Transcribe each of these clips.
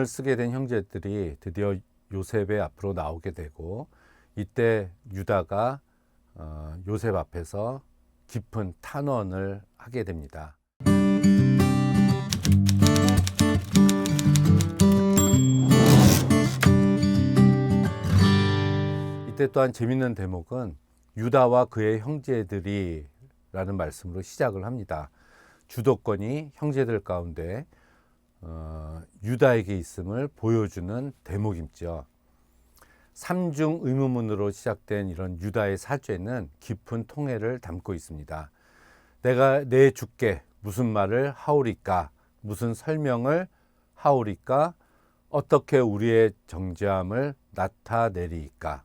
쓰게 된 형제들이 드디어 요셉의 앞으로 나오게 되고, 이때 유다가 요셉 앞에서 깊은 탄원을 하게 됩니다. 이때 또한 재밌는 대목은 유다와 그의 형제들이 라는 말씀으로 시작을 합니다. 주도권이 형제들 가운데 유다에게 있음을 보여주는 대목이죠. 삼중 의문문으로 시작된 이런 유다의 사죄는 깊은 통해를 담고 있습니다. 내가 내 주께 무슨 말을 하오리까? 무슨 설명을 하오리까? 어떻게 우리의 정죄함을 나타내리까?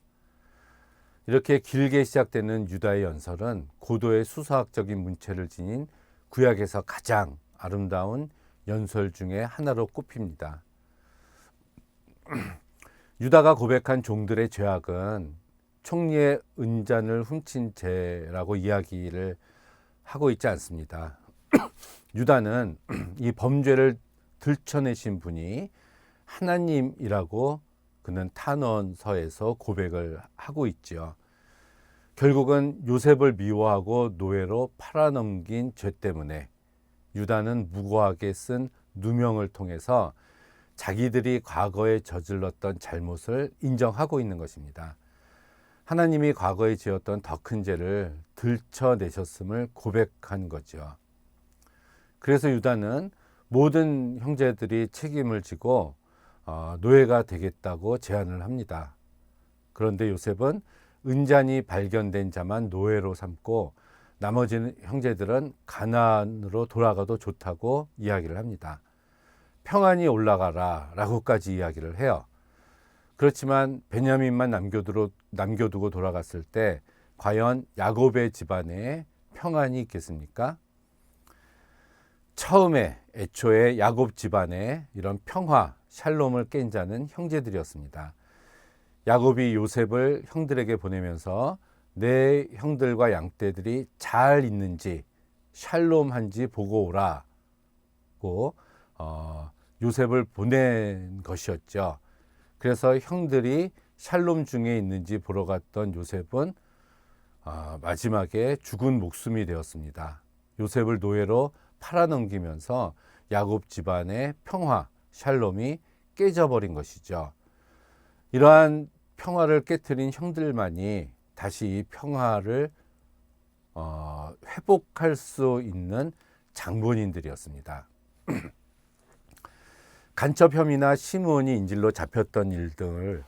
이렇게 길게 시작되는 유다의 연설은 고도의 수사학적인 문체를 지닌 구약에서 가장 아름다운 연설 중에 하나로 꼽힙니다. 유다가 고백한 종들의 죄악은 총리의 은잔을 훔친 죄라고 이야기를 하고 있지 않습니다. 유다는 이 범죄를 들춰내신 분이 하나님이라고 그는 탄원서에서 고백을 하고 있지요. 결국은 요셉을 미워하고 노예로 팔아넘긴 죄 때문에 유다는 무고하게 쓴 누명을 통해서 자기들이 과거에 저질렀던 잘못을 인정하고 있는 것입니다. 하나님이 과거에 지었던 더 큰 죄를 들춰내셨음을 고백한 거죠. 그래서 유다는 모든 형제들이 책임을 지고 노예가 되겠다고 제안을 합니다. 그런데 요셉은 은잔이 발견된 자만 노예로 삼고 나머지 형제들은 가나안으로 돌아가도 좋다고 이야기를 합니다. 평안히 올라가라 라고까지 이야기를 해요. 그렇지만 베냐민만 남겨두고 돌아갔을 때 과연 야곱의 집안에 평안이 있겠습니까? 애초에 야곱 집안에 이런 평화, 샬롬을 깬 자는 형제들이었습니다. 야곱이 요셉을 형들에게 보내면서 내 형들과 양떼들이 잘 있는지 샬롬한지 보고 오라고 요셉을 보낸 것이었죠. 그래서 형들이 샬롬 중에 있는지 보러 갔던 요셉은 마지막에 죽은 목숨이 되었습니다. 요셉을 노예로 팔아넘기면서 야곱 집안의 평화, 샬롬이 깨져버린 것이죠. 이러한 평화를 깨트린 형들만이 다시 이 평화를 회복할 수 있는 장본인들이었습니다. 간첩 혐의나 시므온이 인질로 잡혔던 일들,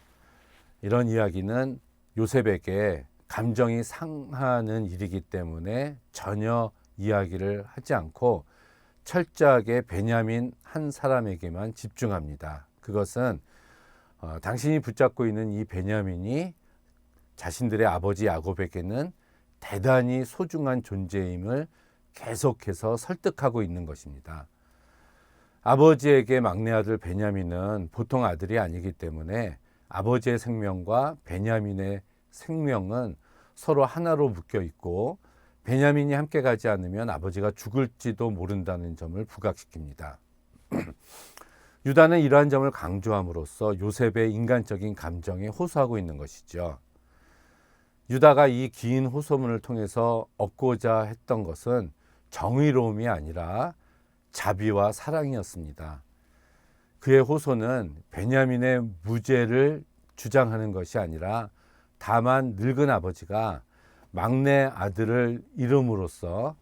이런 이야기는 요셉에게 감정이 상하는 일이기 때문에 전혀 이야기를 하지 않고 철저하게 베냐민 한 사람에게만 집중합니다. 그것은 당신이 붙잡고 있는 이 베냐민이 자신들의 아버지 야곱에게는 대단히 소중한 존재임을 계속해서 설득하고 있는 것입니다. 아버지에게 막내 아들 베냐민은 보통 아들이 아니기 때문에 아버지의 생명과 베냐민의 생명은 서로 하나로 묶여 있고 베냐민이 함께 가지 않으면 아버지가 죽을지도 모른다는 점을 부각시킵니다. 유다는 이러한 점을 강조함으로써 요셉의 인간적인 감정에 호소하고 있는 것이죠. 유다가 이 긴 호소문을 통해서 얻고자 했던 것은 정의로움이 아니라 자비와 사랑이었습니다. 그의 호소는 베냐민의 무죄를 주장하는 것이 아니라 다만 늙은 아버지가 막내 아들을 잃음으로써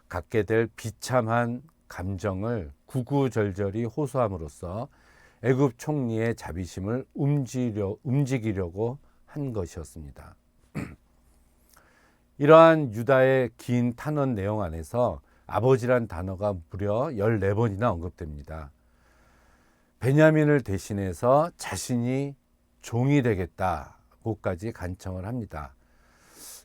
갖게 될 비참한 감정을 구구절절히 호소함으로써 애굽 총리의 자비심을 움직이려고 한 것이었습니다. 이러한 유다의 긴 탄원 내용 안에서 아버지란 단어가 무려 14번이나 언급됩니다. 베냐민을 대신해서 자신이 종이 되겠다고까지 간청을 합니다.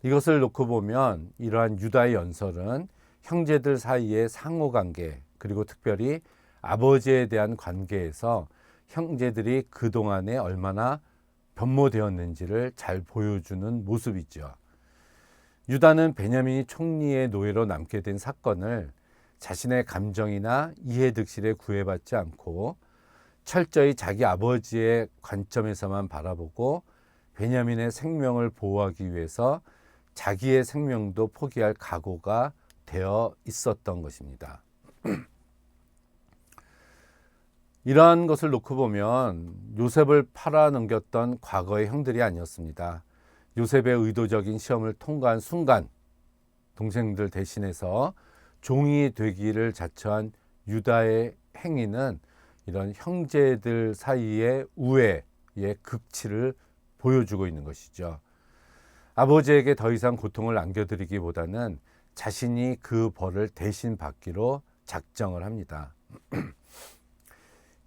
이것을 놓고 보면 이러한 유다의 연설은 형제들 사이의 상호관계, 그리고 특별히 아버지에 대한 관계에서 형제들이 그동안에 얼마나 변모되었는지를 잘 보여주는 모습이죠. 유다는 베냐민이 총리의 노예로 남게 된 사건을 자신의 감정이나 이해득실에 구애받지 않고 철저히 자기 아버지의 관점에서만 바라보고 베냐민의 생명을 보호하기 위해서 자기의 생명도 포기할 각오가 되어 있었던 것입니다. 이러한 것을 놓고 보면 요셉을 팔아넘겼던 과거의 형들이 아니었습니다. 요셉의 의도적인 시험을 통과한 순간 동생들 대신해서 종이 되기를 자처한 유다의 행위는 이런 형제들 사이의 우애의 극치를 보여주고 있는 것이죠. 아버지에게 더 이상 고통을 안겨드리기보다는 자신이 그 벌을 대신 받기로 작정을 합니다.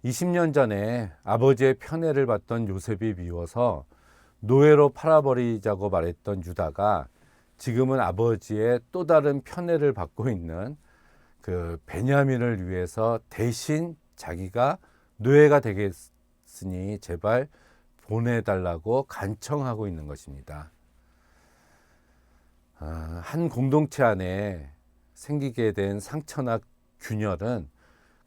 20년 전에 아버지의 편애를 받던 요셉이 미워서 노예로 팔아버리자고 말했던 유다가 지금은 아버지의 또 다른 편애를 받고 있는 그 베냐민을 위해서 대신 자기가 노예가 되겠으니 제발 보내달라고 간청하고 있는 것입니다. 한 공동체 안에 생기게 된 상처나 균열은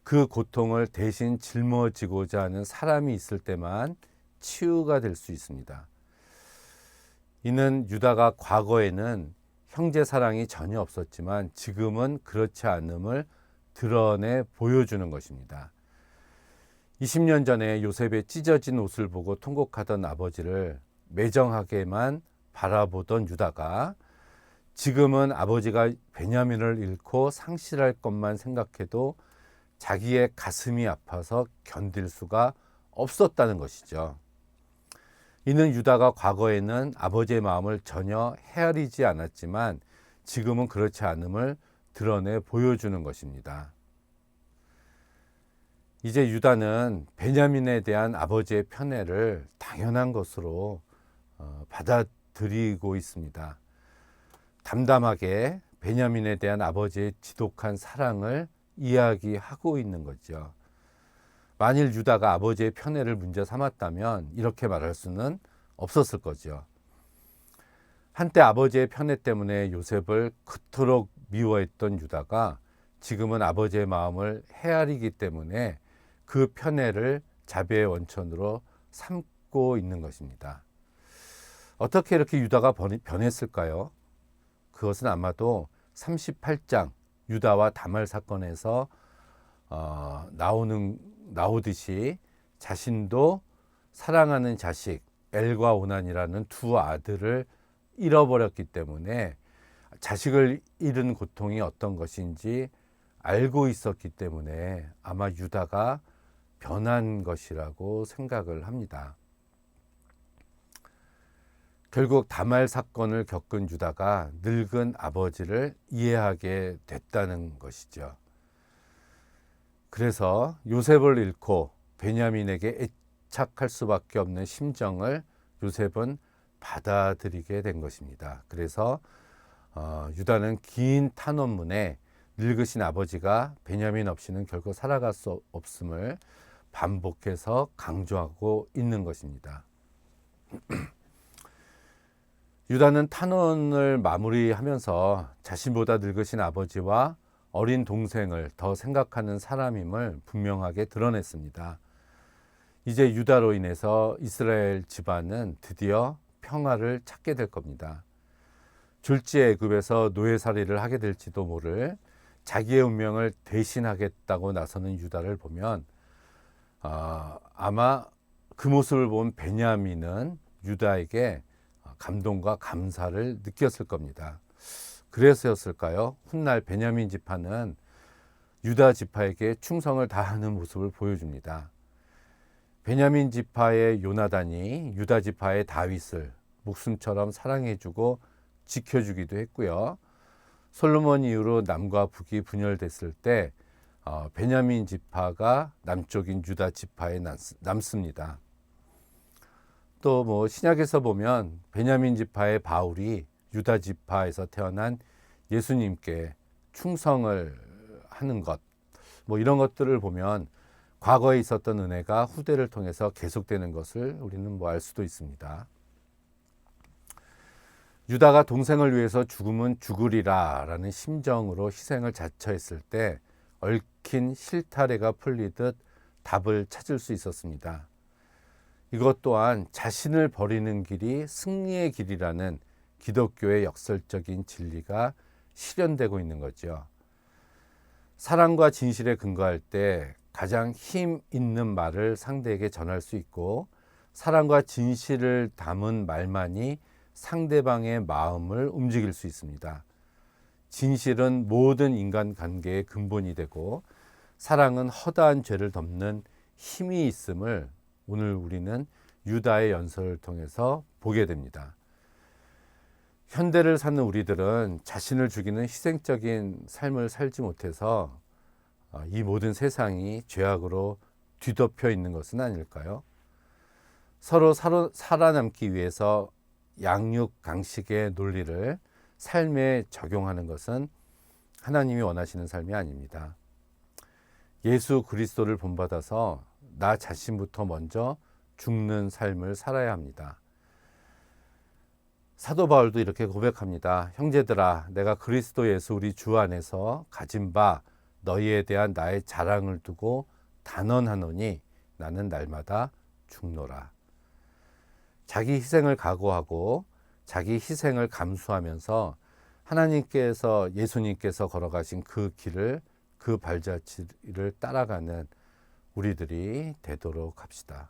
그 고통을 대신 짊어지고자 하는 사람이 있을 때만 치유가 될 수 있습니다. 이는 유다가 과거에는 형제 사랑이 전혀 없었지만 지금은 그렇지 않음을 드러내 보여주는 것입니다. 20년 전에 요셉의 찢어진 옷을 보고 통곡하던 아버지를 매정하게만 바라보던 유다가 지금은 아버지가 베냐민을 잃고 상실할 것만 생각해도 자기의 가슴이 아파서 견딜 수가 없었다는 것이죠. 이는 유다가 과거에는 아버지의 마음을 전혀 헤아리지 않았지만 지금은 그렇지 않음을 드러내 보여주는 것입니다. 이제 유다는 베냐민에 대한 아버지의 편애를 당연한 것으로 받아들이고 있습니다. 담담하게 베냐민에 대한 아버지의 지독한 사랑을 이야기하고 있는 거죠. 만일 유다가 아버지의 편애를 문제 삼았다면 이렇게 말할 수는 없었을 거죠. 한때 아버지의 편애 때문에 요셉을 그토록 미워했던 유다가 지금은 아버지의 마음을 헤아리기 때문에 그 편애를 자비의 원천으로 삼고 있는 것입니다. 어떻게 이렇게 유다가 변했을까요? 그것은 아마도 38장 유다와 다말 사건에서 나오듯이 자신도 사랑하는 자식 엘과 오난이라는 두 아들을 잃어버렸기 때문에 자식을 잃은 고통이 어떤 것인지 알고 있었기 때문에 아마 유다가 변한 것이라고 생각을 합니다. 결국 다말 사건을 겪은 유다가 늙은 아버지를 이해하게 됐다는 것이죠. 그래서 요셉을 잃고 베냐민에게 애착할 수밖에 없는 심정을 요셉은 받아들이게 된 것입니다. 그래서 유다는 긴 탄원문에 늙으신 아버지가 베냐민 없이는 결코 살아갈 수 없음을 반복해서 강조하고 있는 것입니다. 유다는 탄원을 마무리하면서 자신보다 늙으신 아버지와 어린 동생을 더 생각하는 사람임을 분명하게 드러냈습니다. 이제 유다로 인해서 이스라엘 집안은 드디어 평화를 찾게 될 겁니다. 졸지 애굽에서 노예살이를 하게 될지도 모를 자기의 운명을 대신하겠다고 나서는 유다를 보면 아마 그 모습을 본 베냐민은 유다에게 감동과 감사를 느꼈을 겁니다. 그래서였을까요? 훗날 베냐민 지파는 유다 지파에게 충성을 다하는 모습을 보여줍니다. 베냐민 지파의 요나단이 유다 지파의 다윗을 목숨처럼 사랑해주고 지켜주기도 했고요. 솔로몬 이후로 남과 북이 분열됐을 때 베냐민 지파가 남쪽인 유다 지파에 남습니다. 또 신약에서 보면 베냐민 지파의 바울이 유다 지파에서 태어난 예수님께 충성을 하는 것, 이런 것들을 보면 과거에 있었던 은혜가 후대를 통해서 계속되는 것을 우리는 알 수도 있습니다. 유다가 동생을 위해서 죽으면 죽으리라 라는 심정으로 희생을 자처했을 때 얽힌 실타래가 풀리듯 답을 찾을 수 있었습니다. 이것 또한 자신을 버리는 길이 승리의 길이라는 기독교의 역설적인 진리가 실현되고 있는 거죠. 사랑과 진실에 근거할 때 가장 힘 있는 말을 상대에게 전할 수 있고, 사랑과 진실을 담은 말만이 상대방의 마음을 움직일 수 있습니다. 진실은 모든 인간관계의 근본이 되고, 사랑은 허다한 죄를 덮는 힘이 있음을 오늘 우리는 유다의 연설을 통해서 보게 됩니다. 현대를 사는 우리들은 자신을 죽이는 희생적인 삶을 살지 못해서 이 모든 세상이 죄악으로 뒤덮여 있는 것은 아닐까요? 서로 살아남기 위해서 양육강식의 논리를 삶에 적용하는 것은 하나님이 원하시는 삶이 아닙니다. 예수 그리스도를 본받아서 나 자신부터 먼저 죽는 삶을 살아야 합니다. 사도 바울도 이렇게 고백합니다. 형제들아, 내가 그리스도 예수 우리 주 안에서 가진 바 너희에 대한 나의 자랑을 두고 단언하노니 나는 날마다 죽노라. 자기 희생을 각오하고 자기 희생을 감수하면서 하나님께서, 예수님께서 걸어가신 그 길을, 그 발자취를 따라가는 우리들이 되도록 합시다.